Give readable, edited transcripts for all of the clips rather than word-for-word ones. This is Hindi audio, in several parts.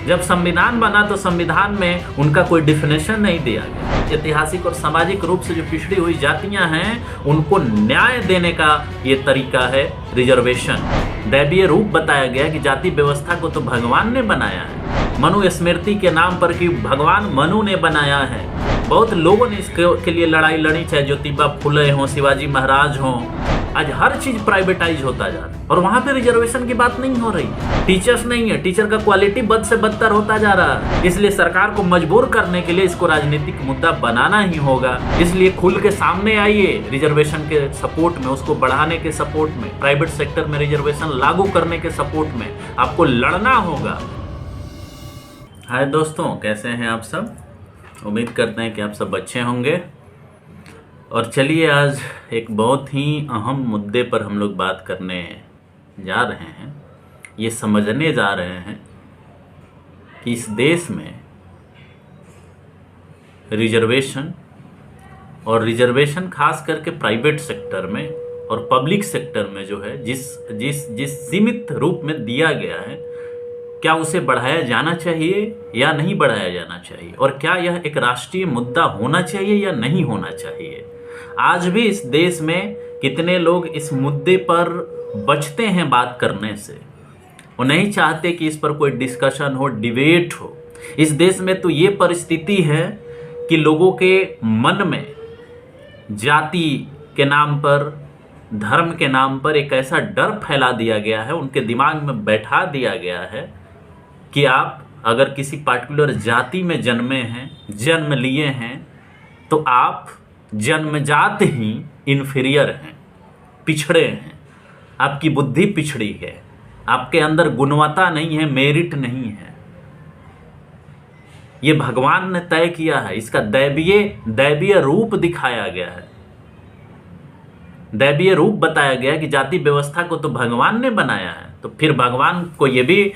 जब संविधान बना तो संविधान में उनका कोई डिफिनेशन नहीं दिया गया। ऐतिहासिक और सामाजिक रूप से जो पिछड़ी हुई जातियां हैं उनको न्याय देने का ये तरीका है रिजर्वेशन। दैवीय रूप बताया गया कि जाति व्यवस्था को तो भगवान ने बनाया है, मनु स्मृति के नाम पर कि भगवान मनु ने बनाया है। बहुत लोगों ने इसके लिए लड़ाई लड़ी, चाहे ज्योतिबा फुले हों, शिवाजी महाराज हों। आज हर चीज प्राइवेटाइज होता जा रहा है और वहां पे रिजर्वेशन की बात नहीं हो रही। टीचर्स नहीं है, टीचर का क्वालिटी बद से बदतर होता जा रहा है। इसलिए सरकार को मजबूर करने के लिए इसको राजनीतिक मुद्दा बनाना ही होगा। इसलिए खुल के सामने आइए रिजर्वेशन के सपोर्ट में, उसको बढ़ाने के सपोर्ट में, प्राइवेट सेक्टर में रिजर्वेशन लागू करने के सपोर्ट में आपको लड़ना होगा। हाय दोस्तों, कैसे हैं आप सब? उम्मीद करते हैं कि आप सब अच्छे होंगे। और चलिए आज एक बहुत ही अहम मुद्दे पर हम लोग बात करने जा रहे हैं। ये समझने जा रहे हैं कि इस देश में रिजर्वेशन और रिजर्वेशन खास करके प्राइवेट सेक्टर में और पब्लिक सेक्टर में जो है जिस सीमित रूप में दिया गया है, क्या उसे बढ़ाया जाना चाहिए या नहीं बढ़ाया जाना चाहिए, और क्या यह एक राष्ट्रीय मुद्दा होना चाहिए या नहीं होना चाहिए। आज भी इस देश में कितने लोग इस मुद्दे पर बचते हैं बात करने से। वो नहीं चाहते कि इस पर कोई डिस्कशन हो, डिबेट हो। इस देश में तो ये परिस्थिति है कि लोगों के मन में जाति के नाम पर, धर्म के नाम पर एक ऐसा डर फैला दिया गया है, उनके दिमाग में बैठा दिया गया है कि आप अगर किसी पार्टिकुलर जाति में जन्मे हैं, जन्म लिए हैं, तो आप जन्मजात ही इन्फीरियर हैं, पिछड़े हैं, आपकी बुद्धि पिछड़ी है, आपके अंदर गुणवत्ता नहीं है, मेरिट नहीं है। ये भगवान ने तय किया है, इसका दैवीय रूप दिखाया गया है, दैवीय रूप बताया गया है कि जाति व्यवस्था को तो भगवान ने बनाया है। तो फिर भगवान को ये भी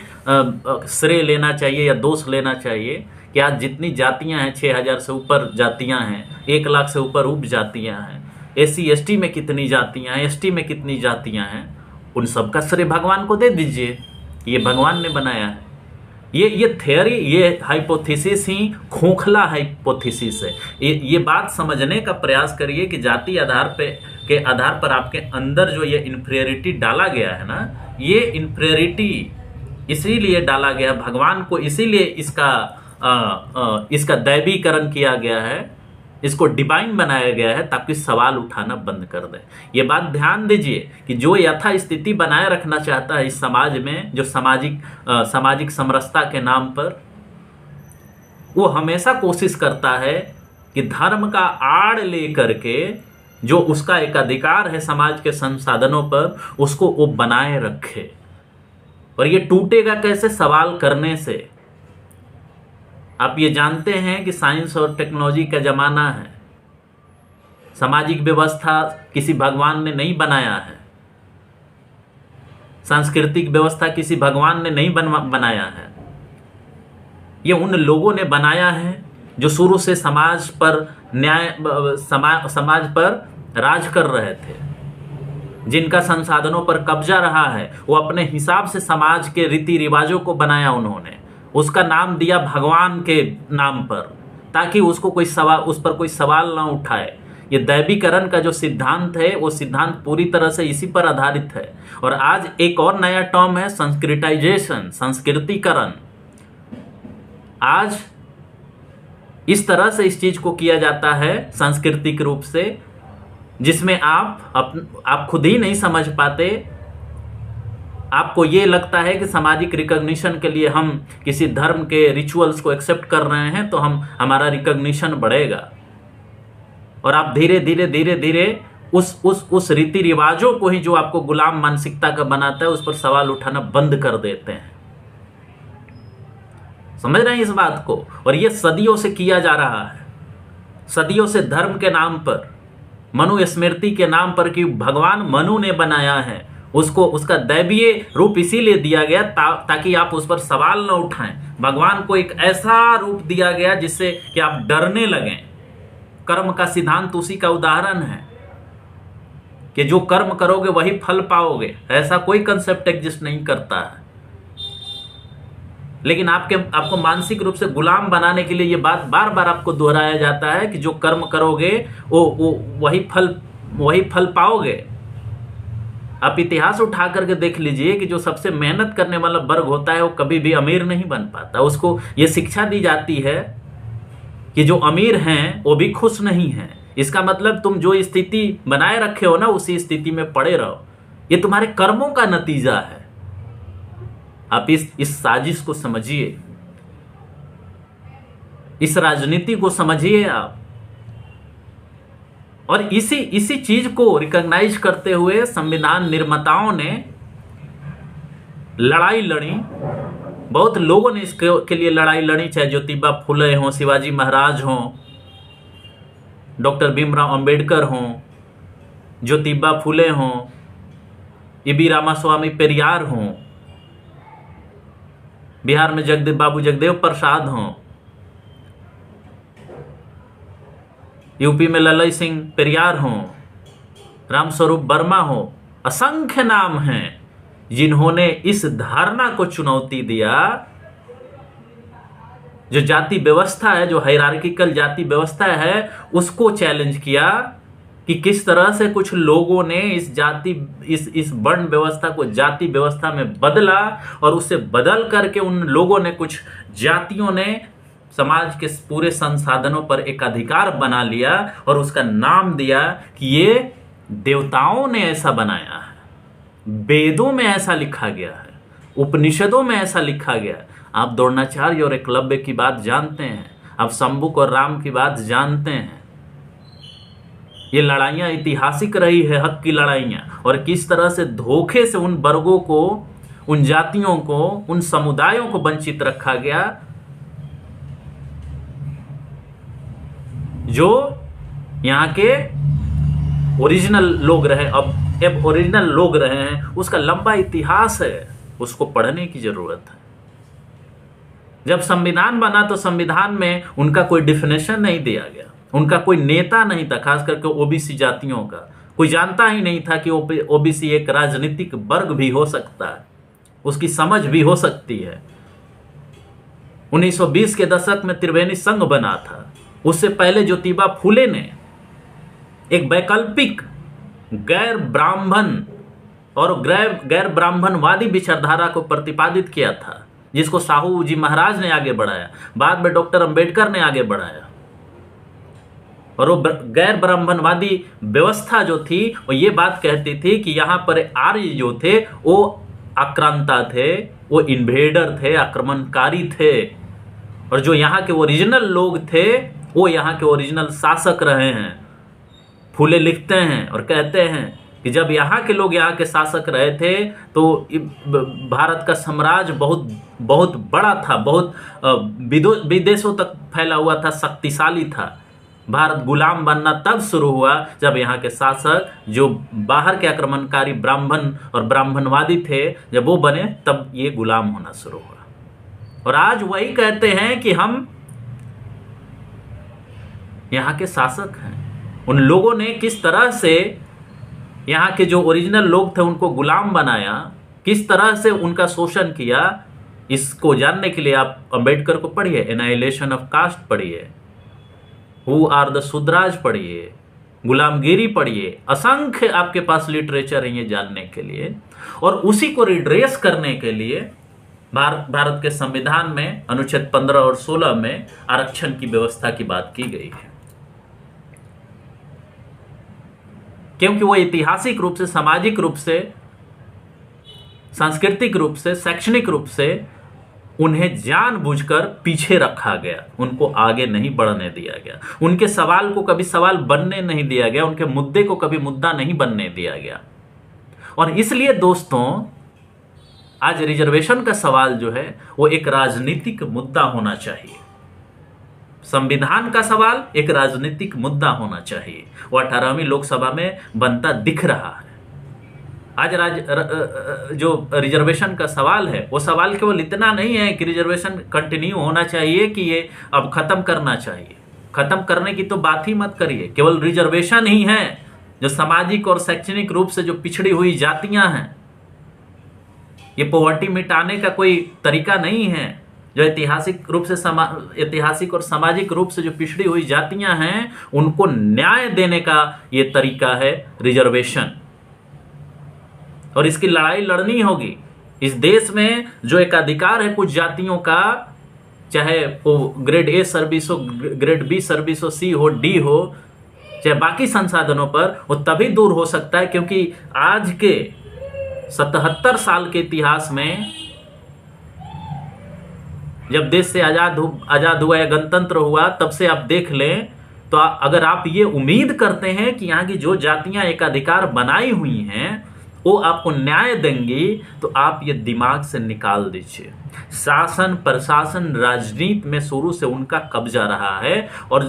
श्रेय लेना चाहिए या दोष लेना चाहिए कि आज जितनी जातियां हैं, 6000 से ऊपर जातियां हैं, 1 लाख से ऊपर उप जातियां हैं, SC ST में कितनी जातियां हैं, ST में कितनी जातियां हैं, उन सब का श्रेय भगवान को दे दीजिए। ये भगवान ने बनाया है। ये थ्योरी, ये हाइपोथेसिस ही खोखला हाइपोथेसिस है। ये बात समझने का प्रयास करिए कि जाति के आधार पर आपके अंदर जो ये इन्फीरियरिटी डाला गया है ना, ये इन्फीरियरिटी इसीलिए डाला गया, भगवान को इसीलिए इसका दैवीकरण किया गया है, इसको डिवाइन बनाया गया है ताकि सवाल उठाना बंद कर दे। ये बात ध्यान दीजिए कि जो यथा स्थिति बनाए रखना चाहता है इस समाज में, जो सामाजिक समरसता के नाम पर, वो हमेशा कोशिश करता है कि धर्म का आड़ लेकर के जो उसका एक अधिकार है समाज के संसाधनों पर, उसको वो बनाए रखे। और ये टूटेगा कैसे? सवाल करने से। आप ये जानते हैं कि साइंस और टेक्नोलॉजी का जमाना है। सामाजिक व्यवस्था किसी भगवान ने नहीं बनाया है, सांस्कृतिक व्यवस्था किसी भगवान ने नहीं बनाया है। ये उन लोगों ने बनाया है जो शुरू से समाज पर समाज पर राज कर रहे थे, जिनका संसाधनों पर कब्जा रहा है। वो अपने हिसाब से समाज के रीति रिवाजों को बनाया उन्होंने, उसका नाम दिया भगवान के नाम पर, ताकि उस पर कोई सवाल ना उठाए। ये दैवीकरण का जो सिद्धांत है, वो सिद्धांत पूरी तरह से इसी पर आधारित है। और आज एक और नया टर्म है संस्कृताइजेशन, संस्कृतिकरण। आज इस तरह से इस चीज को किया जाता है सांस्कृतिक रूप से, जिसमें आप खुद ही नहीं समझ पाते। आपको ये लगता है कि सामाजिक रिकॉग्निशन के लिए हम किसी धर्म के रिचुअल्स को एक्सेप्ट कर रहे हैं तो हमारा रिकॉग्निशन बढ़ेगा, और आप धीरे धीरे उस रीति रिवाजों को ही, जो आपको गुलाम मानसिकता का बनाता है, उस पर सवाल उठाना बंद कर देते हैं। समझ रहे हैं इस बात को? और ये सदियों से किया जा रहा है, सदियों से धर्म के नाम पर, मनु स्मृति के नाम पर कि भगवान मनु ने बनाया है, उसका दैवीय रूप इसीलिए दिया गया ताकि आप उस पर सवाल न उठाएं। भगवान को एक ऐसा रूप दिया गया जिससे कि आप डरने लगें। कर्म का सिद्धांत उसी का उदाहरण है कि जो कर्म करोगे वही फल पाओगे। ऐसा कोई कंसेप्ट एग्जिस्ट नहीं करता है। लेकिन आपको मानसिक रूप से गुलाम बनाने के लिए ये बात बार बार आपको दोहराया जाता है कि जो कर्म करोगे वो वही फल पाओगे। आप इतिहास उठा करके देख लीजिए कि जो सबसे मेहनत करने वाला वर्ग होता है वो कभी भी अमीर नहीं बन पाता। उसको ये शिक्षा दी जाती है कि जो अमीर हैं वो भी खुश नहीं हैं। इसका मतलब तुम जो स्थिति बनाए रखे हो ना, उसी स्थिति में पड़े रहो। ये तुम्हारे कर्मों का नतीजा है। आप इस साजिश को समझिए, इस राजनीति को समझिए आप। और इसी चीज को रिकॉग्नाइज करते हुए संविधान निर्माताओं ने लड़ाई लड़ी। बहुत लोगों ने इसके लिए लड़ाई लड़ी, चाहे ज्योतिबा फुले हों, शिवाजी महाराज हों, डॉक्टर भीमराव अंबेडकर हों, ज्योतिबा फुले हों, ईबी रामास्वामी पेरियार हों, बिहार में बाबू जगदेव प्रसाद हों, यूपी में ललई सिंह पेरियार हों, रामस्वरूप वर्मा हो, असंख्य नाम हैं जिन्होंने इस धारणा को चुनौती दिया। जो जाति व्यवस्था है, जो हायरार्किकल जाति व्यवस्था है, उसको चैलेंज किया कि किस तरह से कुछ लोगों ने इस वर्ण व्यवस्था को जाति व्यवस्था में बदला, और उससे बदल करके उन लोगों ने, कुछ जातियों ने समाज के पूरे संसाधनों पर एक अधिकार बना लिया और उसका नाम दिया कि ये देवताओं ने ऐसा बनाया है, वेदों में ऐसा लिखा गया है, उपनिषदों में ऐसा लिखा गया है। आप द्रोणाचार्य और एकलव्य की बात जानते हैं, आप शंबुक और राम की बात जानते हैं। ये लड़ाइयाँ ऐतिहासिक रही है, हक की लड़ाइयाँ, और किस तरह से धोखे से उन वर्गों को, उन जातियों को, उन समुदायों को वंचित रखा गया जो यहाँ के ओरिजिनल लोग रहे, अब ओरिजिनल लोग रहे हैं। उसका लंबा इतिहास है, उसको पढ़ने की जरूरत है। जब संविधान बना तो संविधान में उनका कोई डिफिनेशन नहीं दिया गया, उनका कोई नेता नहीं था, खास करके ओबीसी जातियों का कोई जानता ही नहीं था कि ओबीसी एक राजनीतिक वर्ग भी हो सकता है, उसकी समझ भी हो सकती है। 1920 के दशक में त्रिवेणी संघ बना था। उससे पहले ज्योतिबा फुले ने एक वैकल्पिक गैर ब्राह्मण और गैर ब्राह्मणवादी विचारधारा को प्रतिपादित किया था, जिसको साहू जी महाराज ने आगे बढ़ाया, बाद में डॉक्टर अंबेडकर ने आगे बढ़ाया। और वो गैर ब्राह्मणवादी व्यवस्था जो थी वो ये बात कहती थी कि यहाँ पर आर्य जो थे वो आक्रांता थे, वो इन्वेडर थे, आक्रमणकारी थे, और जो यहाँ के ओरिजिनल लोग थे वो यहाँ के ओरिजिनल शासक रहे हैं। फुले लिखते हैं और कहते हैं कि जब यहाँ के लोग यहाँ के शासक रहे थे तो भारत का साम्राज्य बहुत बड़ा था, बहुत विदेशों तक फैला हुआ था, शक्तिशाली था। भारत गुलाम बनना तब शुरू हुआ जब यहाँ के शासक, जो बाहर के आक्रमणकारी ब्राह्मण और ब्राह्मणवादी थे, जब वो बने तब ये गुलाम होना शुरू हुआ। और आज वही कहते हैं कि हम यहाँ के शासक हैं। उन लोगों ने किस तरह से यहाँ के जो ओरिजिनल लोग थे उनको गुलाम बनाया, किस तरह से उनका शोषण किया, इसको जानने के लिए आप अंबेडकर को पढ़िए, एनाइलेशन ऑफ कास्ट पढ़िए, हु आर द शूद्राज पढ़िए, गुलामगिरी पढ़िए। असंख्य आपके पास लिटरेचर है ये जानने के लिए। और उसी को रिड्रेस करने के लिए भारत के संविधान में अनुच्छेद 15 और 16 में आरक्षण की व्यवस्था की बात की गई है, क्योंकि वो ऐतिहासिक रूप से, सामाजिक रूप से, सांस्कृतिक रूप से, शैक्षणिक रूप से उन्हें जानबूझकर पीछे रखा गया, उनको आगे नहीं बढ़ने दिया गया, उनके सवाल को कभी सवाल बनने नहीं दिया गया, उनके मुद्दे को कभी मुद्दा नहीं बनने दिया गया। और इसलिए दोस्तों, आज रिजर्वेशन का सवाल जो है वो एक राजनीतिक मुद्दा होना चाहिए। संविधान का सवाल एक राजनीतिक मुद्दा होना चाहिए। वो 18वीं लोकसभा में बनता दिख रहा है। आज जो रिजर्वेशन का सवाल है वो सवाल केवल इतना नहीं है कि रिजर्वेशन कंटिन्यू होना चाहिए, कि ये अब खत्म करना चाहिए। खत्म करने की तो बात ही मत करिए। केवल रिजर्वेशन ही है जो सामाजिक और शैक्षणिक रूप से जो पिछड़ी हुई जातियां हैं, ये पॉवर्टी मिटाने का कोई तरीका नहीं है। जो ऐतिहासिक और सामाजिक रूप से जो पिछड़ी हुई जातियां हैं, उनको न्याय देने का ये तरीका है रिजर्वेशन। और इसकी लड़ाई लड़नी होगी। इस देश में जो एक अधिकार है कुछ जातियों का, चाहे वो ग्रेड ए सर्विस हो, ग्रेड बी सर्विस हो, सी हो, डी हो, चाहे बाकी संसाधनों पर, वो तभी दूर हो सकता है क्योंकि आज के 77 साल के इतिहास में, जब देश से आजाद हुआ या गणतंत्र हुआ, तब से आप देख लें तो अगर आप ये उम्मीद करते हैं कि यहाँ की जो जातियां एकाधिकार बनाई हुई हैं वो आपको न्याय देंगी, तो आप ये दिमाग से निकाल दीजिए। शासन, प्रशासन, राजनीति में शुरू से उनका कब्जा रहा है और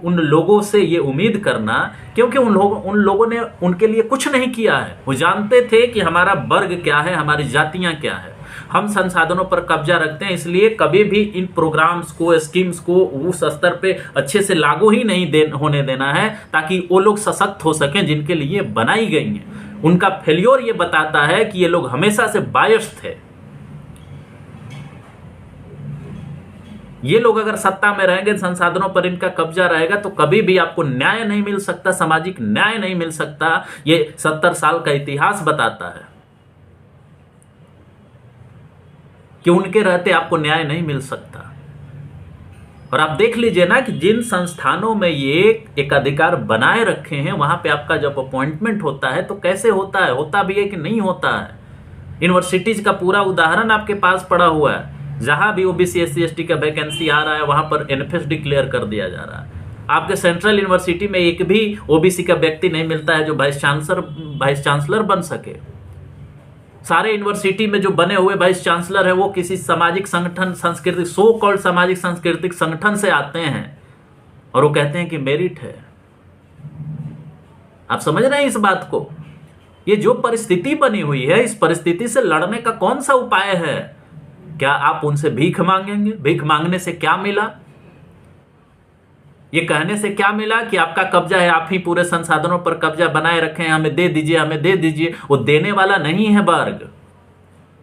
उन लोगों से ये उम्मीद करना, क्योंकि उन लोगों ने उनके लिए कुछ नहीं किया है। वो जानते थे कि हमारा वर्ग क्या है, हमारी जातियां क्या है, हम संसाधनों पर कब्जा रखते हैं, इसलिए कभी भी इन प्रोग्राम्स को, स्कीम्स को उस स्तर पे अच्छे से लागू ही नहीं होने देना है, ताकि वो लोग सशक्त हो सकें जिनके लिए बनाई गई हैं। उनका फेल्योर ये बताता है कि ये लोग हमेशा से बायस्ड थे। ये लोग अगर सत्ता में रहेंगे, संसाधनों पर इनका कब्जा रहेगा, तो कभी भी आपको न्याय नहीं मिल सकता, सामाजिक न्याय नहीं मिल सकता। ये 70 साल का इतिहास बताता है कि उनके रहते आपको न्याय नहीं मिल सकता। और आप देख लीजिए ना कि जिन संस्थानों में ये एक अधिकार बनाए रखे हैं, वहां पे आपका जब अपॉइंटमेंट होता है तो कैसे होता है, होता भी है कि नहीं होता है। यूनिवर्सिटीज का पूरा उदाहरण आपके पास पड़ा हुआ है। जहां भी ओबीसी एससी एसटी का वैकेंसी आ रहा है, वहां पर एनएफएस डिक्लेयर कर दिया जा रहा है। आपके सेंट्रल यूनिवर्सिटी में एक भी ओबीसी का व्यक्ति नहीं मिलता है जो वाइस चांसलर बन सके। सारे यूनिवर्सिटी में जो बने हुए वाइस चांसलर है वो किसी सामाजिक संगठन, सांस्कृतिक, सो कॉल्ड सामाजिक सांस्कृतिक संगठन से आते हैं और वो कहते हैं कि मेरिट है। आप समझ रहे हैं इस बात को? ये जो परिस्थिति बनी हुई है, इस परिस्थिति से लड़ने का कौन सा उपाय है? क्या आप उनसे भीख मांगेंगे? भीख मांगने से क्या मिला? ये कहने से क्या मिला कि आपका कब्जा है, आप ही पूरे संसाधनों पर कब्जा बनाए रखे हैं, हमें दे दीजिए, हमें दे दीजिए। वो देने वाला नहीं है वर्ग,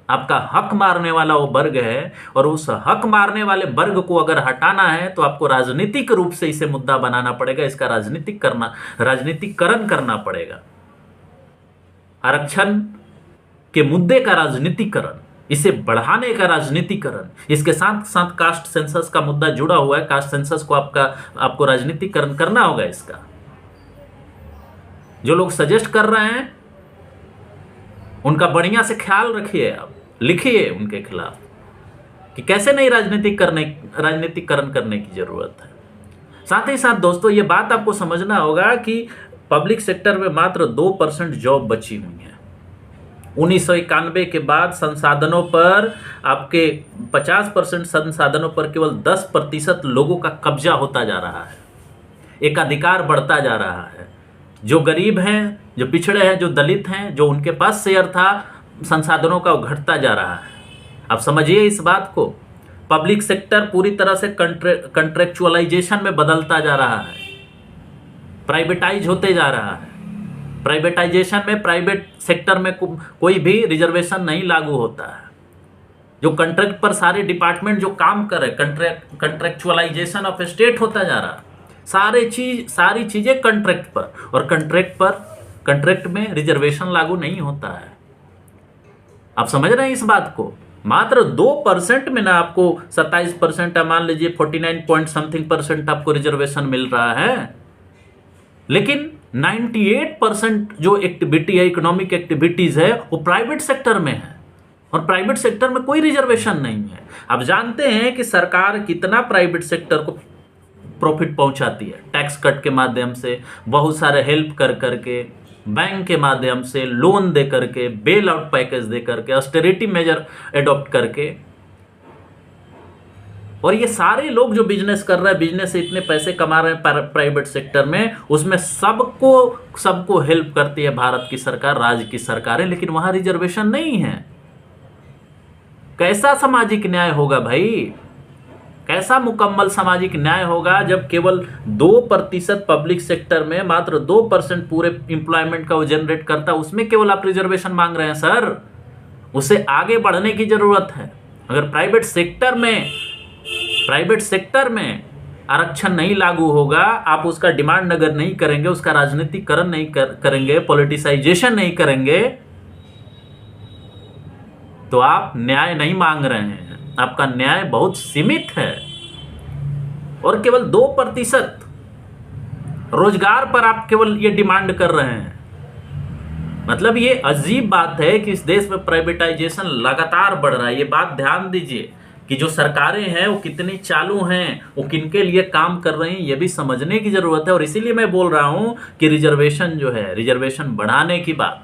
आपका हक मारने वाला वो वर्ग है। और उस हक मारने वाले वर्ग को अगर हटाना है तो आपको राजनीतिक रूप से इसे मुद्दा बनाना पड़ेगा, इसका राजनीतिकरण करना पड़ेगा। आरक्षण के मुद्दे का राजनीतिकरण, इसे बढ़ाने का राजनीतिकरण, इसके साथ साथ कास्ट सेंसस का मुद्दा जुड़ा हुआ है। कास्ट सेंसस को आपको राजनीतिकरण करना होगा। इसका जो लोग सजेस्ट कर रहे हैं उनका बढ़िया से ख्याल रखिए, आप लिखिए उनके खिलाफ कि कैसे नहीं राजनीतिकरण करने की जरूरत है। साथ ही साथ दोस्तों, ये बात आपको समझना होगा कि पब्लिक सेक्टर में मात्र 2% जॉब बची हुई है। 1991 के बाद संसाधनों पर आपके 50% संसाधनों पर केवल 10% लोगों का कब्जा होता जा रहा है, एकाधिकार बढ़ता जा रहा है। जो गरीब हैं, जो पिछड़े हैं, जो दलित हैं, जो उनके पास शेयर था संसाधनों का, वो घटता जा रहा है। आप समझिए इस बात को। पब्लिक सेक्टर पूरी तरह से कंट्रेक्चुअलाइजेशन में बदलता जा रहा है, प्राइवेटाइज होते जा रहा है। प्राइवेटाइजेशन में प्राइवेट सेक्टर में कोई भी रिजर्वेशन नहीं लागू होता है। जो कंट्रैक्ट पर सारे डिपार्टमेंट जो काम करे, कंट्रेक्चुअलाइजेशन ऑफ स्टेट होता जा रहा है। सारी चीजें कंट्रैक्ट पर, और कंट्रैक्ट में रिजर्वेशन लागू नहीं होता है। आप समझ रहे हैं इस बात को? मात्र 2% में ना आपको 27%, मान लीजिए 49 पॉइंट समथिंग % आपको रिजर्वेशन मिल रहा है, लेकिन 98% जो एक्टिविटी है, इकोनॉमिक एक्टिविटीज है, वो प्राइवेट सेक्टर में है। और प्राइवेट सेक्टर में कोई रिजर्वेशन नहीं है। आप जानते हैं कि सरकार कितना प्राइवेट सेक्टर को प्रॉफिट पहुंचाती है, टैक्स कट के माध्यम से, बहुत सारे हेल्प कर करके, बैंक के माध्यम से, लोन दे करके, बेल आउट पैकेज दे करके, ऑस्टेरिटी मेजर एडॉप्ट करके। और ये सारे लोग जो बिजनेस कर रहे हैं, बिजनेस से इतने पैसे कमा रहे हैं प्राइवेट सेक्टर में, उसमें सबको हेल्प करती है भारत की सरकार, राज्य की सरकारें, लेकिन वहां रिजर्वेशन नहीं है। कैसा सामाजिक न्याय होगा भाई? कैसा मुकम्मल सामाजिक न्याय होगा जब केवल 2% पब्लिक सेक्टर में, मात्र 2% पूरे एम्प्लॉयमेंट का वो जनरेट करता है, उसमें केवल आप रिजर्वेशन मांग रहे हैं? सर, उसे आगे बढ़ने की जरूरत है। अगर प्राइवेट सेक्टर में आरक्षण नहीं लागू होगा, आप उसका डिमांड अगर नहीं करेंगे, उसका राजनीतिकरण नहीं करेंगे, पॉलिटिसाइजेशन नहीं करेंगे, तो आप न्याय नहीं मांग रहे हैं। आपका न्याय बहुत सीमित है और केवल 2% रोजगार पर आप केवल ये डिमांड कर रहे हैं। मतलब ये अजीब बात है कि इस देश में प्राइवेटाइजेशन लगातार बढ़ रहा है। ये बात ध्यान दीजिए कि जो सरकारें हैं वो कितनी चालू हैं, वो किनके लिए काम कर रही हैं, ये भी समझने की जरूरत है। और इसीलिए मैं बोल रहा हूं कि रिजर्वेशन जो है, रिजर्वेशन बढ़ाने की बात,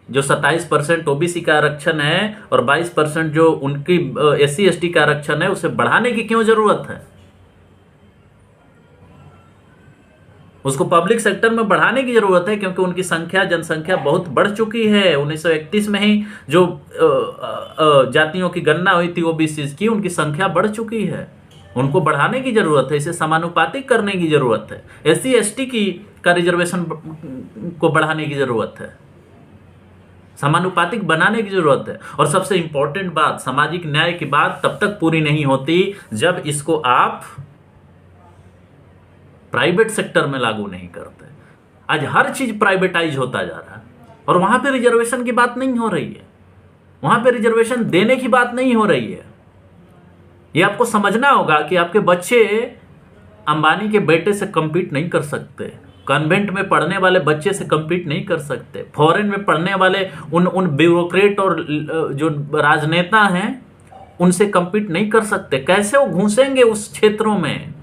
जो 27% ओबीसी का आरक्षण है और 22% जो उनकी SC ST का आरक्षण है, उसे बढ़ाने की क्यों जरूरत है? उसको पब्लिक सेक्टर में बढ़ाने की जरूरत है क्योंकि उनकी जनसंख्या बहुत बढ़ चुकी है। 1931 में ही जो जातियों की गणना हुई थी ओबीसी की, उनकी संख्या बढ़ चुकी है। उनको बढ़ाने की जरूरत है, इसे समानुपातिक करने की जरूरत है। SC ST का रिजर्वेशन को बढ़ाने की जरूरत है, समानुपातिक बनाने की जरूरत है। और सबसे इंपॉर्टेंट बात, सामाजिक न्याय की बात तब तक पूरी नहीं होती जब इसको आप प्राइवेट सेक्टर में लागू नहीं करते। आज हर चीज प्राइवेटाइज होता जा रहा है और वहां पे रिजर्वेशन की बात नहीं हो रही है, वहां पे रिजर्वेशन देने की बात नहीं हो रही है। ये आपको समझना होगा कि आपके बच्चे अंबानी के बेटे से compete नहीं कर सकते, कन्वेंट में पढ़ने वाले बच्चे से compete नहीं कर सकते, फॉरेन में पढ़ने वाले उन ब्यूरोक्रेट और जो राजनेता हैं उनसे compete नहीं कर सकते। कैसे वो घुसेंगे उस क्षेत्रों में?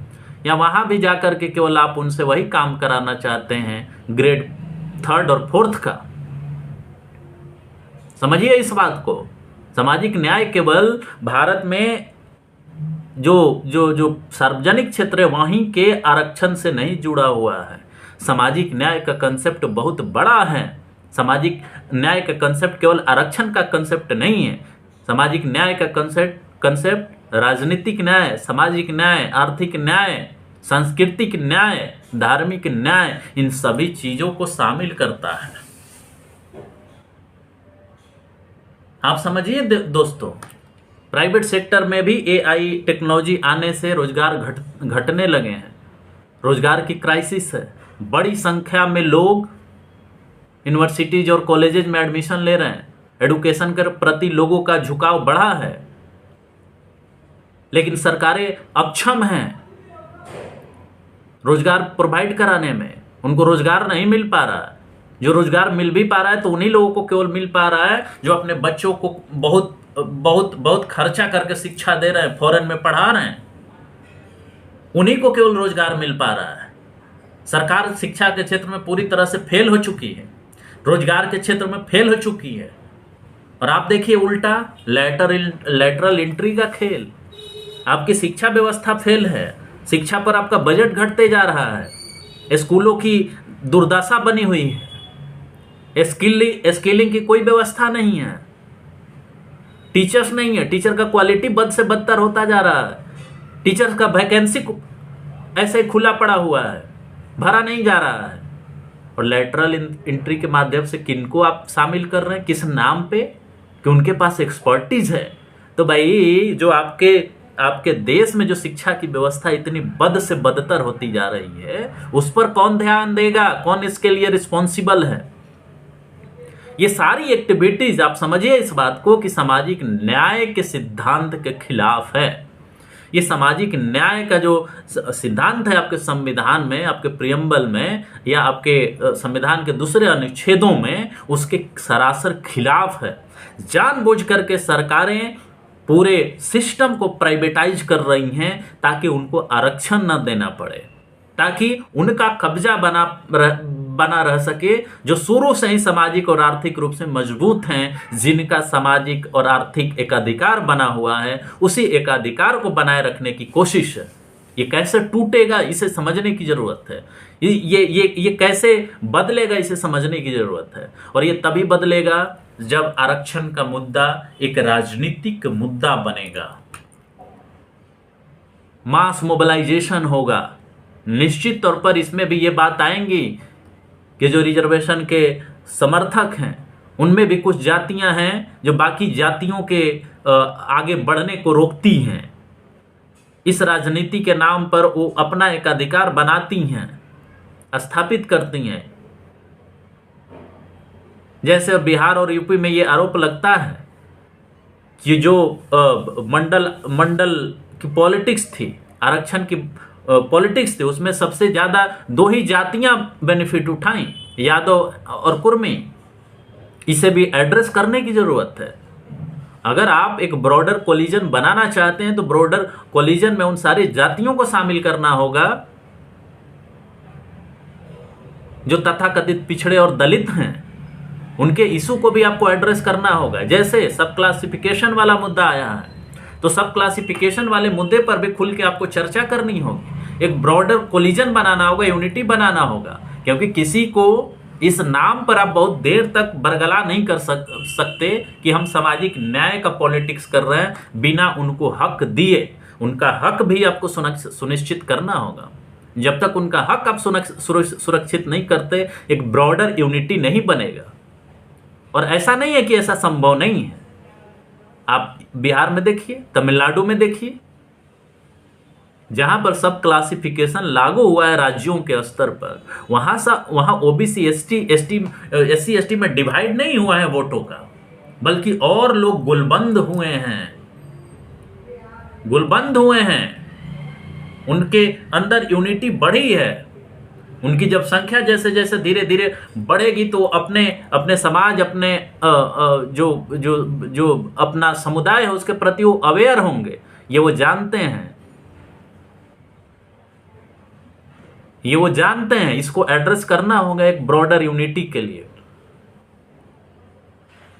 या वहां भी जाकर के केवल आप उनसे वही काम कराना चाहते हैं ग्रेड 3rd और 4th का। समझिए इस बात को। सामाजिक न्याय केवल भारत में जो सार्वजनिक क्षेत्र है वहीं के आरक्षण से नहीं जुड़ा हुआ है। सामाजिक न्याय का कंसेप्ट बहुत बड़ा है। सामाजिक न्याय का कंसेप्ट केवल आरक्षण का कंसेप्ट नहीं है। सामाजिक न्याय का कंसेप्ट राजनीतिक न्याय, सामाजिक न्याय, आर्थिक न्याय, सांस्कृतिक न्याय, धार्मिक न्याय, इन सभी चीजों को शामिल करता है। आप समझिए दोस्तों, प्राइवेट सेक्टर में भी AI टेक्नोलॉजी आने से रोजगार घटने लगे हैं। रोजगार की क्राइसिस है। बड़ी संख्या में लोग यूनिवर्सिटीज और कॉलेजेज में एडमिशन ले रहे हैं। एडुकेशन के प्रति लोगों का झुकाव बढ़ा है, लेकिन सरकारें अक्षम हैं रोजगार प्रोवाइड कराने में। उनको रोजगार नहीं मिल पा रहा है। जो रोजगार मिल भी पा रहा है तो उन्हीं लोगों को केवल मिल पा रहा है जो अपने बच्चों को बहुत बहुत बहुत खर्चा करके शिक्षा दे रहे हैं, फॉरेन में पढ़ा रहे हैं। उन्हीं को केवल रोजगार मिल पा रहा है। सरकार शिक्षा के क्षेत्र में पूरी तरह से फेल हो चुकी है, रोजगार के क्षेत्र में फेल हो चुकी है। और आप देखिए उल्टा लैटरल एंट्री का खेल। आपकी शिक्षा व्यवस्था फेल है, शिक्षा पर आपका बजट घटते जा रहा है, स्कूलों की दुर्दशा बनी हुई है, स्किलिंग की कोई व्यवस्था नहीं है, टीचर्स नहीं है, टीचर का क्वालिटी बद से बदतर होता जा रहा है, टीचर्स का वैकेंसी ऐसे ही खुला पड़ा हुआ है, भरा नहीं जा रहा है। और लैटरल एंट्री के माध्यम से किनको आप शामिल कर रहे हैं, किस नाम पे? कि उनके पास एक्सपर्टीज है। तो भाई जो आपके देश में जो शिक्षा की व्यवस्था इतनी बद से बदतर होती जा रही है, उस पर कौन ध्यान देगा? कौन इसके लिए रिस्पॉन्सिबल है? ये सारी एक्टिविटीज आप समझिए इस बात को कि सामाजिक न्याय के सिद्धांत के खिलाफ है। ये सामाजिक न्याय का जो सिद्धांत है आपके संविधान में, आपके प्रियम्बल में या आपके संविधान के दूसरे अनुच्छेदों में, उसके सरासर खिलाफ है। जानबूझ करके सरकारें पूरे सिस्टम को प्राइवेटाइज कर रही हैं ताकि उनको आरक्षण न देना पड़े, ताकि उनका कब्जा बना रह सके, जो शुरू से ही सामाजिक और आर्थिक रूप से मजबूत हैं, जिनका सामाजिक और आर्थिक एकाधिकार बना हुआ है, उसी एकाधिकार को बनाए रखने की कोशिश है। ये कैसे टूटेगा इसे समझने की जरूरत है। ये कैसे बदलेगा इसे समझने की जरूरत है। और ये तभी बदलेगा जब आरक्षण का मुद्दा एक राजनीतिक मुद्दा बनेगा, मास मोबिलाइजेशन होगा। निश्चित तौर पर इसमें भी ये बात आएंगी कि जो रिजर्वेशन के समर्थक हैं उनमें भी कुछ जातियां हैं जो बाकी जातियों के आगे बढ़ने को रोकती हैं। इस राजनीति के नाम पर वो अपना एक अधिकार बनाती हैं, स्थापित करती हैं। जैसे बिहार और यूपी में ये आरोप लगता है कि जो मंडल की पॉलिटिक्स थी, आरक्षण की पॉलिटिक्स थी, उसमें सबसे ज़्यादा दो ही जातियां बेनिफिट उठाई, यादव और कुर्मी। इसे भी एड्रेस करने की ज़रूरत है। अगर आप एक ब्रॉडर कोलिजन बनाना चाहते हैं तो ब्रॉडर कोलिजन में उन सारी जातियों को शामिल करना होगा जो तथाकथित पिछड़े और दलित हैं। उनके इशू को भी आपको एड्रेस करना होगा। जैसे सब क्लासिफिकेशन वाला मुद्दा आया है, तो सब क्लासिफिकेशन वाले मुद्दे पर भी खुल के आपको चर्चा करनी होगी। एक ब्रॉडर कोलिजन बनाना होगा, यूनिटी बनाना होगा, क्योंकि किसी को इस नाम पर आप बहुत देर तक बरगला नहीं कर सकते कि हम सामाजिक न्याय का पॉलिटिक्स कर रहे हैं बिना उनको हक दिए। उनका हक भी आपको सुनिश्चित करना होगा। जब तक उनका हक आप सुरक्षित नहीं करते, एक ब्रॉडर यूनिटी नहीं बनेगा। और ऐसा नहीं है कि ऐसा संभव नहीं है। आप बिहार में देखिए, तमिलनाडु में देखिए, जहां पर सब क्लासिफिकेशन लागू हुआ है राज्यों के स्तर पर, वहां ओबीसी एससी एसटी में डिवाइड नहीं हुआ है वोटों का, बल्कि और लोग गुलबंद हुए हैं। उनके अंदर यूनिटी बढ़ी है। उनकी जब संख्या जैसे जैसे धीरे धीरे बढ़ेगी तो अपने समाज, अपने जो अपना समुदाय है उसके प्रति वो अवेयर होंगे। ये वो जानते हैं, इसको एड्रेस करना होगा एक ब्रॉडर यूनिटी के लिए।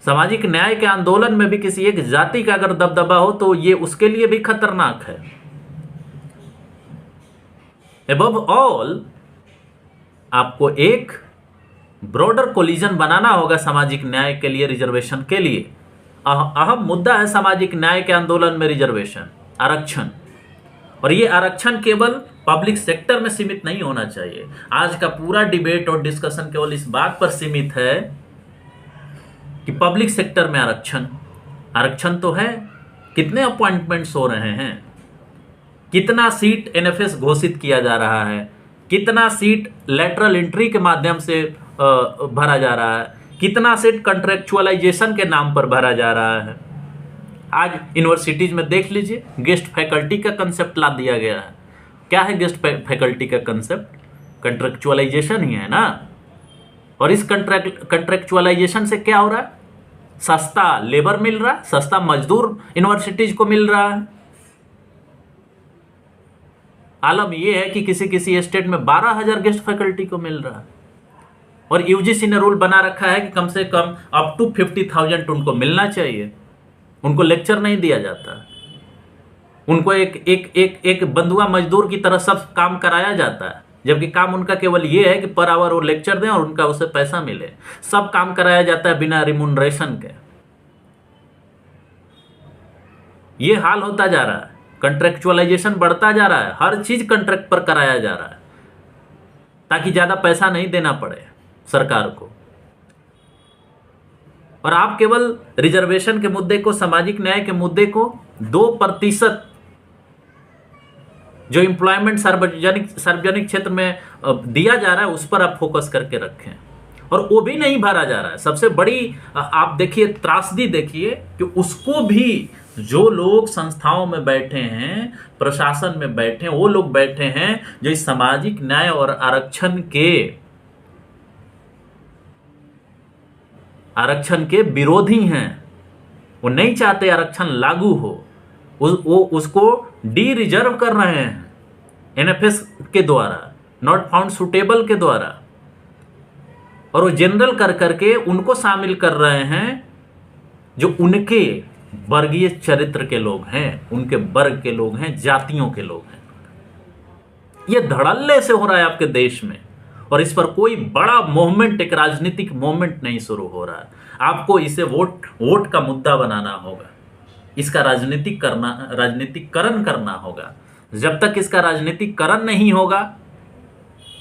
सामाजिक न्याय के आंदोलन में भी किसी एक जाति का अगर दबदबा हो तो ये उसके लिए भी खतरनाक है। अबव ऑल आपको एक ब्रॉडर कोलिजन बनाना होगा सामाजिक न्याय के लिए, रिजर्वेशन के लिए। अहम मुद्दा है सामाजिक न्याय के आंदोलन में रिजर्वेशन, आरक्षण। और ये आरक्षण केवल पब्लिक सेक्टर में सीमित नहीं होना चाहिए। आज का पूरा डिबेट और डिस्कशन केवल इस बात पर सीमित है कि पब्लिक सेक्टर में आरक्षण तो है, कितने अपॉइंटमेंट्स हो रहे हैं, कितना सीट एनएफएस घोषित किया जा रहा है, कितना सीट लेटरल एंट्री के माध्यम से भरा जा रहा है, कितना सीट कंट्रेक्चुअलाइजेशन के नाम पर भरा जा रहा है। आज यूनिवर्सिटीज में देख लीजिए, गेस्ट फैकल्टी का कंसेप्ट ला दिया गया है। क्या है गेस्ट फैकल्टी का कंसेप्ट? कंट्रेक्चुअलाइजेशन ही है ना। और इस कंट्रेक्चुअलाइजेशन से क्या हो रहा है? सस्ता लेबर मिल रहा है, सस्ता मजदूर यूनिवर्सिटीज को मिल रहा है। आलम यह है कि किसी स्टेट में 12,000 गेस्ट फैकल्टी को मिल रहा है। और यूजीसी ने रूल बना रखा है कि कम से कम अप टू 50,000 उनको मिलना चाहिए। उनको लेक्चर नहीं दिया जाता, उनको एक बंधुआ मजदूर की तरह सब काम कराया जाता है, जबकि काम उनका केवल ये है कि पर आवर वो लेक्चर दें और उनका उससे पैसा मिले। सब काम कराया जाता है बिना रिम्यूनरेशन के। ये हाल होता जा रहा है, कंट्रेक्चुअलाइजेशन बढ़ता जा रहा है, हर चीज कॉन्ट्रैक्ट पर कराया जा रहा है ताकि ज्यादा पैसा नहीं देना पड़े सरकार को। और आप केवल रिजर्वेशन के मुद्दे को, सामाजिक न्याय के मुद्दे को 2% जो एम्प्लॉयमेंट सार्वजनिक क्षेत्र में दिया जा रहा है उस पर आप फोकस करके रखें, और वो भी नहीं भरा जा रहा है। सबसे बड़ी आप देखिए त्रासदी देखिए कि उसको भी जो लोग संस्थाओं में बैठे हैं, प्रशासन में बैठे हैं, वो लोग बैठे हैं जो इस सामाजिक न्याय और आरक्षण के विरोधी हैं। वो नहीं चाहते आरक्षण लागू हो, वो उसको डी रिजर्व कर रहे हैं एनएफएस के द्वारा, नॉट फाउंड सुटेबल के द्वारा, और वो जनरल कर करके उनको शामिल कर रहे हैं जो उनके वर्गीय चरित्र के लोग हैं, उनके वर्ग के लोग हैं, जातियों के लोग हैं। ये धड़ल्ले से हो रहा है आपके देश में, और इस पर कोई बड़ा मूवमेंट, एक राजनीतिक मूवमेंट नहीं शुरू हो रहा है। आपको इसे वोट का मुद्दा बनाना होगा, इसका राजनीतिकरण करना होगा। जब तक इसका राजनीतिकरण नहीं होगा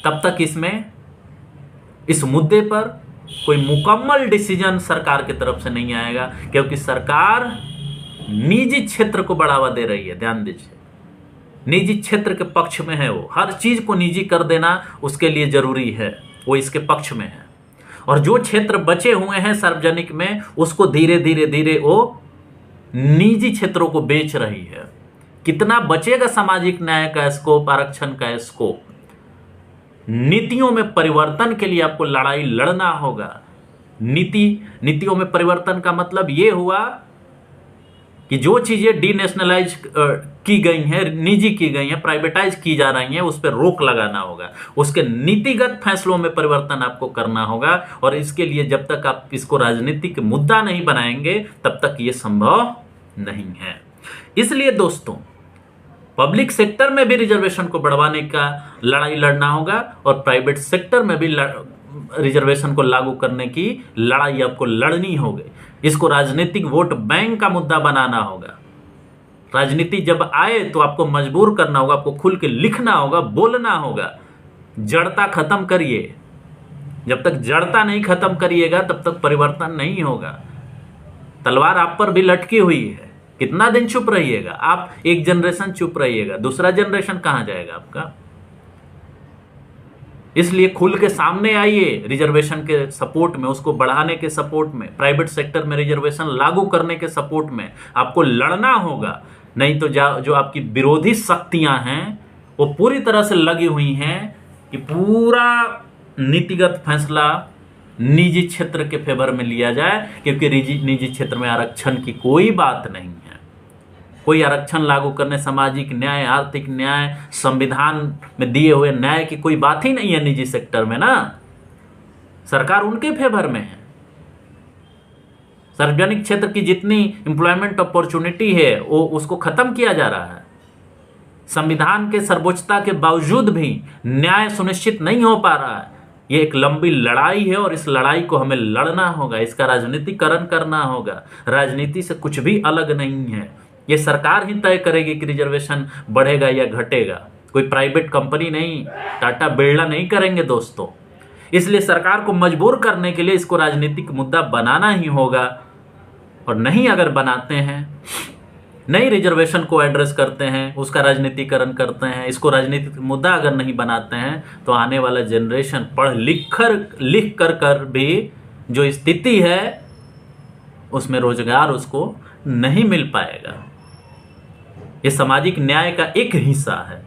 तब तक इस मुद्दे पर कोई मुकम्मल डिसीजन सरकार की तरफ से नहीं आएगा, क्योंकि सरकार निजी क्षेत्र को बढ़ावा दे रही है। ध्यान दीजिए, निजी क्षेत्र के पक्ष में है वो। हर चीज को निजी कर देना उसके लिए जरूरी है, वो इसके पक्ष में है। और जो क्षेत्र बचे हुए हैं सार्वजनिक में, उसको धीरे धीरे धीरे वो निजी क्षेत्रों को बेच रही है। कितना बचेगा सामाजिक न्याय का स्कोप, आरक्षण का स्कोप? नीतियों में परिवर्तन के लिए आपको लड़ाई लड़ना होगा। नीतियों में परिवर्तन का मतलब ये हुआ कि जो चीजें डीनेशनलाइज की गई हैं, निजी की गई हैं, प्राइवेटाइज की जा रही हैं, उस पर रोक लगाना होगा। उसके नीतिगत फैसलों में परिवर्तन आपको करना होगा। और इसके लिए जब तक आप इसको राजनीतिक मुद्दा नहीं बनाएंगे, तब तक ये संभव नहीं है। इसलिए दोस्तों, पब्लिक सेक्टर में भी रिजर्वेशन को बढ़वाने का लड़ाई लड़ना होगा और प्राइवेट सेक्टर में भी रिजर्वेशन को लागू करने की लड़ाई आपको लड़नी होगी। इसको राजनीतिक वोट बैंक का मुद्दा बनाना होगा। राजनीति जब आए तो आपको मजबूर करना होगा, आपको खुल के लिखना होगा, बोलना होगा। जड़ता खत्म करिए। जब तक जड़ता नहीं खत्म करिएगा, तब तक परिवर्तन नहीं होगा। तलवार आप पर भी लटकी हुई है। कितना दिन चुप रहिएगा आप? एक जनरेशन चुप रहिएगा, दूसरा जनरेशन कहां जाएगा आपका? इसलिए खुल के सामने आइए रिजर्वेशन के सपोर्ट में, उसको बढ़ाने के सपोर्ट में, प्राइवेट सेक्टर में रिजर्वेशन लागू करने के सपोर्ट में आपको लड़ना होगा। नहीं तो जो आपकी विरोधी शक्तियां हैं वो पूरी तरह से लगी हुई हैं कि पूरा नीतिगत फैसला निजी क्षेत्र के फेवर में लिया जाए, क्योंकि निजी क्षेत्र में आरक्षण की कोई बात नहीं है। कोई आरक्षण लागू करने, सामाजिक न्याय, आर्थिक न्याय, संविधान में दिए हुए न्याय की कोई बात ही नहीं है निजी सेक्टर में ना। सरकार उनके फेवर में है। सार्वजनिक क्षेत्र की जितनी एम्प्लॉयमेंट अपॉर्चुनिटी है वो उसको खत्म किया जा रहा है। संविधान के सर्वोच्चता के बावजूद भी न्याय सुनिश्चित नहीं हो पा रहा है। ये एक लंबी लड़ाई है और इस लड़ाई को हमें लड़ना होगा, इसका राजनीतिकरण करना होगा। राजनीति से कुछ भी अलग नहीं है। ये सरकार ही तय करेगी कि रिजर्वेशन बढ़ेगा या घटेगा, कोई प्राइवेट कंपनी नहीं, टाटा बिरला नहीं करेंगे दोस्तों। इसलिए सरकार को मजबूर करने के लिए इसको राजनीतिक मुद्दा बनाना ही होगा। और नहीं अगर बनाते हैं, नहीं रिजर्वेशन को एड्रेस करते हैं, उसका राजनीतिकरण करते हैं, इसको राजनीतिक मुद्दा अगर नहीं बनाते हैं, तो आने वाला जनरेशन पढ़ लिख कर भी जो स्थिति है उसमें रोजगार उसको नहीं मिल पाएगा। ये सामाजिक न्याय का एक हिस्सा है।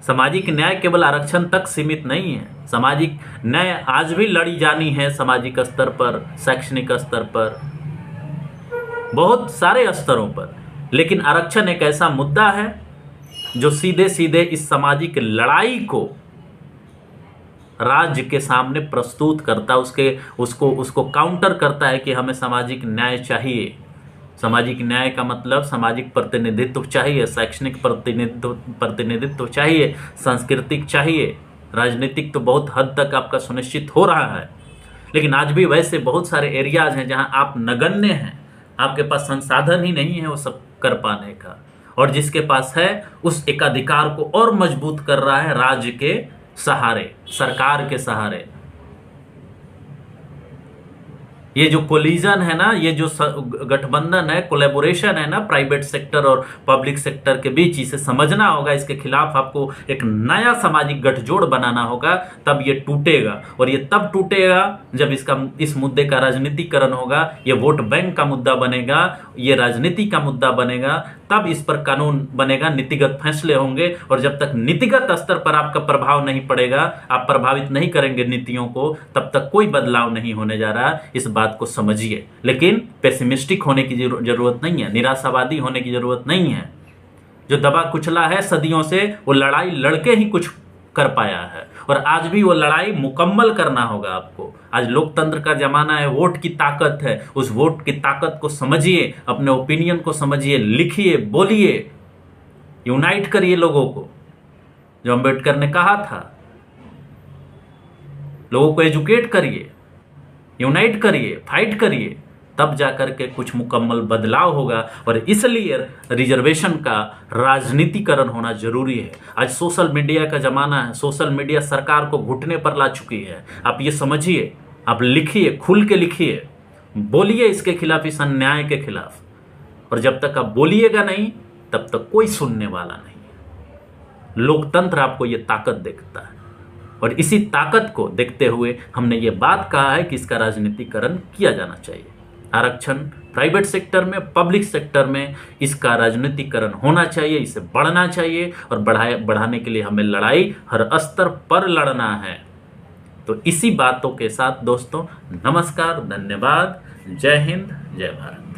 सामाजिक न्याय केवल आरक्षण तक सीमित नहीं है। सामाजिक न्याय आज भी लड़ी जानी है, सामाजिक स्तर पर, शैक्षणिक स्तर पर, बहुत सारे स्तरों पर। लेकिन आरक्षण एक ऐसा मुद्दा है जो सीधे सीधे इस सामाजिक लड़ाई को राज्य के सामने प्रस्तुत करता है, उसको काउंटर करता है कि हमें सामाजिक न्याय चाहिए। सामाजिक न्याय का मतलब सामाजिक प्रतिनिधित्व चाहिए, शैक्षणिक प्रतिनिधित्व चाहिए, सांस्कृतिक चाहिए, राजनीतिक तो बहुत हद तक आपका सुनिश्चित हो रहा है। लेकिन आज भी वैसे बहुत सारे एरियाज हैं जहां आप नगण्य हैं, आपके पास संसाधन ही नहीं है वो सब कर पाने का। और जिसके पास है उस एकाधिकार को और मजबूत कर रहा है राज्य के सहारे, सरकार के सहारे। ये जो कोलिजन है ना, ये जो गठबंधन है, कोलैबोरेशन है ना प्राइवेट सेक्टर और पब्लिक सेक्टर के बीच, इसे समझना होगा। इसके खिलाफ आपको एक नया सामाजिक गठजोड़ बनाना होगा, तब ये टूटेगा। और ये तब टूटेगा जब इस मुद्दे का राजनीतिकरण होगा, ये वोट बैंक का मुद्दा बनेगा, ये राजनीति का मुद्दा बनेगा, तब इस पर कानून बनेगा, नीतिगत फैसले होंगे। और जब तक नीतिगत स्तर पर आपका प्रभाव नहीं पड़ेगा, आप प्रभावित नहीं करेंगे नीतियों को, तब तक कोई बदलाव नहीं होने जा रहा। इस बात को समझिए। लेकिन पेसिमिस्टिक होने की जरूरत नहीं है, निराशावादी होने की जरूरत नहीं है। जो दबा कुचला है सदियों से, वो लड़ाई लड़के ही कुछ कर पाया है। और आज भी वो लड़ाई मुकम्मल करना होगा आपको। आज लोकतंत्र का जमाना है, वोट की ताकत है। उस वोट की ताकत को समझिए, अपने ओपिनियन को समझिए, लिखिए, बोलिए, यूनाइट करिए लोगों को। जो अम्बेडकर ने कहा था, लोगों को एजुकेट करिए, यूनाइट करिए, फाइट करिए, तब जाकर के कुछ मुकम्मल बदलाव होगा। और इसलिए रिजर्वेशन का राजनीतिकरण होना जरूरी है। आज सोशल मीडिया का ज़माना है, सोशल मीडिया सरकार को घुटने पर ला चुकी है। आप ये समझिए, आप लिखिए, खुल के लिखिए, बोलिए इसके खिलाफ, इस अन्याय के खिलाफ। और जब तक आप बोलिएगा नहीं तब तक कोई सुनने वाला नहीं है। लोकतंत्र आपको ये ताकत देखता है और इसी ताकत को देखते हुए हमने ये बात कहा है कि इसका राजनीतिकरण किया जाना चाहिए। आरक्षण प्राइवेट सेक्टर में, पब्लिक सेक्टर में इसका राजनीतिकरण होना चाहिए, इसे बढ़ना चाहिए और बढ़ाने के लिए हमें लड़ाई हर स्तर पर लड़ना है। तो इसी बातों के साथ दोस्तों, नमस्कार, धन्यवाद, जय हिंद, जय भारत।